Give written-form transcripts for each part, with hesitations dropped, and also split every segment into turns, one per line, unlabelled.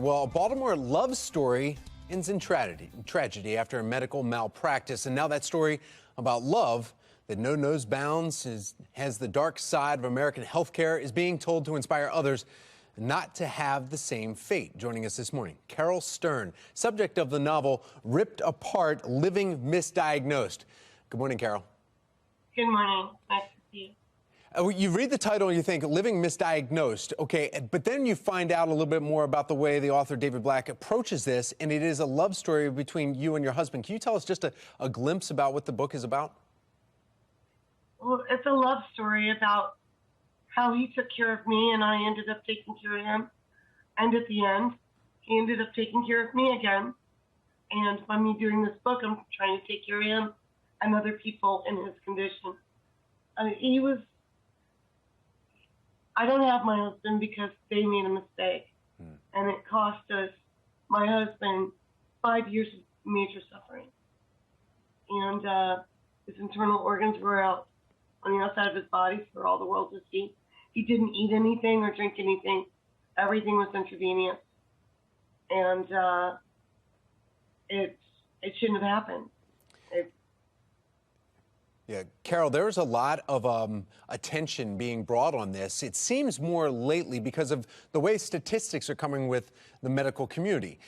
Well, a Baltimore love story ends in tragedy after a medical malpractice. And now that story about love that knows bounds, has the dark side of American healthcare, is being told to inspire others not to have the same fate. Joining us this morning, Carol Stern, subject of the novel Ripped Apart, Living Misdiagnosed. Good morning, Carol.
Good morning. Nice to see you.
You read the title and you think living misdiagnosed, okay, but then you find out a little bit more about the way the author David Black approaches this, and it is a love story between you and your husband. Can you tell us just a glimpse about what the book is about?
Well, it's a love story about how he took care of me and I ended up taking care of him. And at the end, he ended up taking care of me again. And by me doing this book, I'm trying to take care of him and other people in his condition. I don't have my husband because they made a mistake. And it cost us, my husband, 5 years of major suffering. And his internal organs were out on the outside of his body for all the world to see. He didn't eat anything or drink anything. Everything was intravenous. And it shouldn't have happened.
Yeah, Carol, there's a lot of attention being brought on this. It seems more lately because of the way statistics are coming with the medical community.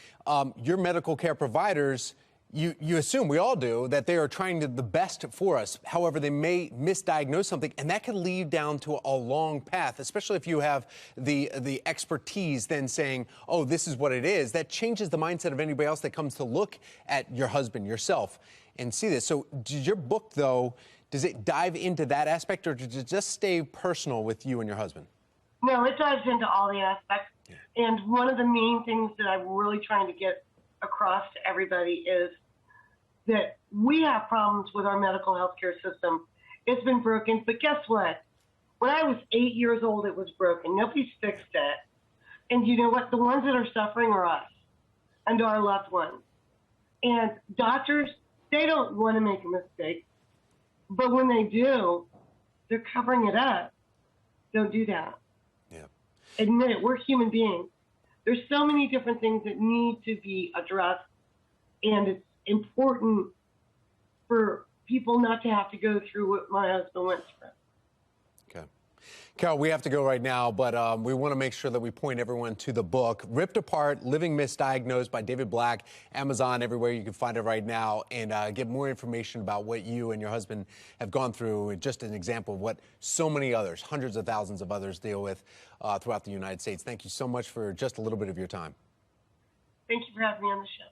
Your medical care providers, you assume, we all do, that they are trying the best for us. However, they may misdiagnose something, and that can lead down to a long path, especially if you have the expertise then saying, oh, this is what it is. That changes the mindset of anybody else that comes to look at your husband, yourself, and see this. So does your book, though, does it dive into that aspect, or does it just stay personal with you and your husband?
No, it dives into all the aspects. Yeah. And one of the main things that I'm really trying to get across to everybody is that we have problems with our medical healthcare system. It's been broken, but guess what? When I was 8 years old, it was broken. Nobody's fixed it. And you know what? The ones that are suffering are us and our loved ones. And doctors, they don't want to make a mistake. But when they do, they're covering it up. Don't do that.
Yeah.
Admit it. We're human beings. There's so many different things that need to be addressed, and it's important for people not to have to go through what my husband went through.
Okay. Carol, we have to go right now, but we want to make sure that we point everyone to the book, Ripped Apart, Living Misdiagnosed by David Black, Amazon, everywhere you can find it right now, and get more information about what you and your husband have gone through. Just an example of what so many others, hundreds of thousands of others, deal with throughout the United States. Thank you so much for just a little bit of your time.
Thank you for having me on the show.